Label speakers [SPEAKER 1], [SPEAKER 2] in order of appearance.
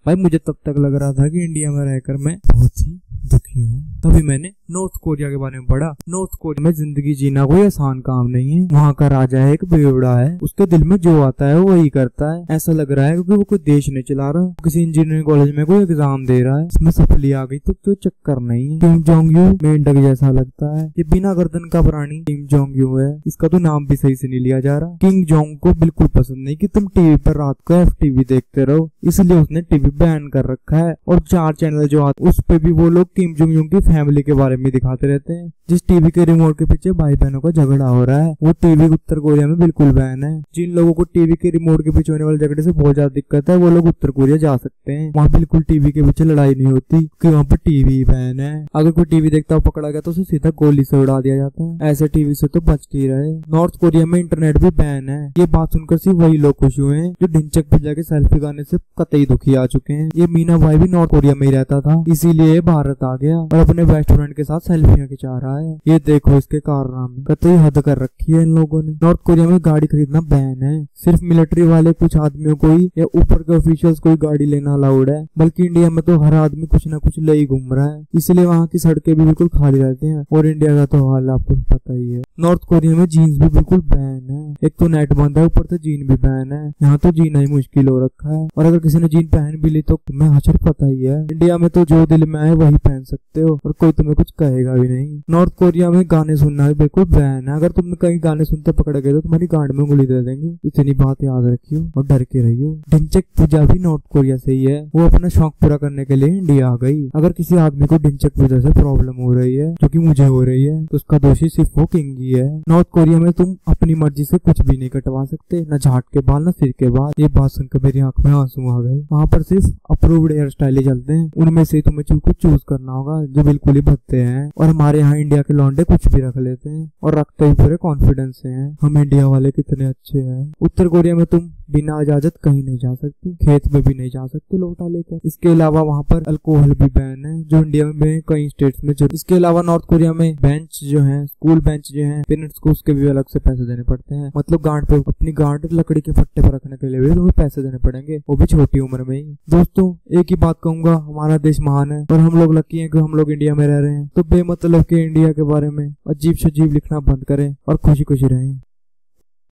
[SPEAKER 1] भाई मुझे तब तक लग रहा था कि इंडिया में रहकर मैं बहुत ही दुखी हूँ। तभी मैंने नॉर्थ कोरिया के बारे में पढ़ा। नॉर्थ कोरिया में जिंदगी जीना कोई आसान काम नहीं है। वहाँ का राजा है एक बेवड़ा है, उसके दिल में जो आता है वो वही करता है। ऐसा लग रहा है क्योंकि वो कोई देश नहीं चला रहा, किसी इंजीनियरिंग कॉलेज में कोई एग्जाम दे रहा है, इसमें सफली आ गई तो कोई चक्कर नहीं है। किम जोंग यू मेंढक जैसा लगता है। ये बिना गर्दन का प्राणी किम जोंग यू है, इसका तो नाम भी सही से नहीं लिया जा रहा। किम जोंग को बिल्कुल पसंद नहीं कि तुम टीवी पर रात को FTV देखते रहो, इसलिए उसने टीवी बैन कर रखा है। और 4 चैनल जो आते उस पे भी वो लोग किम जोंग यूं की फैमिली के बारे में दिखाते रहते हैं। जिस टीवी के रिमोट के पीछे भाई बहनों का झगड़ा हो रहा है वो टीवी उत्तर कोरिया में बिल्कुल बैन है। जिन लोगों को टीवी के रिमोट के पीछे होने वाले झगड़े से बहुत ज्यादा दिक्कत है वो लोग उत्तर कोरिया जा सकते हैं। वहाँ बिल्कुल टीवी के पीछे लड़ाई नहीं होती क्योंकि वहाँ पर टीवी बैन है। अगर कोई टीवी देखता हुआ पकड़ा गया तो उसे सीधा गोली से उड़ा दिया जाता है। ऐसे टीवी से तो बच के ही रहे। नॉर्थ कोरिया में इंटरनेट भी बैन है। ये बात सुनकर सिर्फ वही लोग खुश हुए हैं जो ढिंचक पिज्जा के सेल्फी गाने से कतई दुखी आ चुके हैं। ये मीना भाई भी नॉर्थ कोरिया में ही रहता था, इसीलिए भारत आ गया और अपने बेस्ट फ्रेंड के साथ सेल्फियां खिंचा रहा है। ये देखो इसके कारनामे, कतई हद कर रखी है इन लोगों ने। नॉर्थ कोरिया में गाड़ी खरीदना बैन है। सिर्फ मिलिट्री वाले कुछ आदमियों को ही या ऊपर के ऑफिशियल्स को ही गाड़ी लेना अलाउड है, बल्कि इंडिया में तो हर आदमी कुछ ना कुछ ले ही घूम रहा है, इसलिए वहाँ की सड़कें भी बिल्कुल खाली रहती हैं। और इंडिया का तो हाल आपको पता ही है। नॉर्थ कोरिया में जीन्स भी बिल्कुल बैन है। एक तो नेट बंद है, ऊपर से जीन भी बैन है। यहाँ तो जीना ही मुश्किल हो रखा है, और अगर किसी ने जीन पहन भी ली तो तुम्हें हशर पता ही है। इंडिया में तो जो दिल में आए वही पहन सकते हो और कोई तुम्हें कुछ कहेगा भी नहीं। नॉर्थ कोरिया में गाने सुनना भी बिल्कुल बैन है। अगर तुम कहीं गाने सुनते पकड़े गए तो तुम्हारी गांड में उंगली दे देंगे। इतनी बात याद रखियो और डर के रहियो। ढिंचक पूजा भी नॉर्थ कोरिया से ही है। वो अपना शौक पूरा करने के लिए इंडिया आ गई। अगर किसी आदमी को ढिंचक पूजा से प्रॉब्लम हो रही है, जो कि मुझे हो रही है, तो उसका दोषी सिर्फ वो किंग ही है। नॉर्थ कोरिया में तुम अपनी मर्जी से कुछ भी नहीं कटवा सकते, न झाट के बाल न सिर के बाल। ये बात सुनकर मेरी आंख में आंसू आ गए। वहाँ पर सिर्फ अप्रूव्ड हेयर स्टाइल ही चलते हैं, उनमें से तुम्हें कुछ चूज करना होगा जो बिल्कुल ही भद्दे हैं। और हमारे यहाँ इंडिया के लौंडे कुछ भी रख लेते हैं और रखते ही पूरे कॉन्फिडेंस से हैं। हम इंडिया वाले कितने अच्छे हैं। उत्तर कोरिया में तुम बिना इजाजत कहीं नहीं जा सकते, खेत में भी नहीं जा सकते लोटा लेकर। इसके अलावा वहाँ पर अल्कोहल भी बैन है, जो इंडिया में कई स्टेट्स में जरूर। इसके अलावा नॉर्थ कोरिया में बेंच जो है, स्कूल बेंच जो है, पेरेंट्स को उसके भी अलग से पैसे देने पड़ते हैं। मतलब गांड पे, अपनी गांड लकड़ी के फट्टे पर रखने के लिए भी तुम्हें पैसे देने पड़ेंगे, वो भी छोटी उम्र में ही। दोस्तों एक ही बात कहूंगा, हमारा देश महान है और हम लोग लकी हैं कि हम लोग इंडिया में रह रहे हैं। तो बेमतलब के इंडिया के बारे में अजीब शजीब लिखना बंद करें और खुशी खुशी रहें।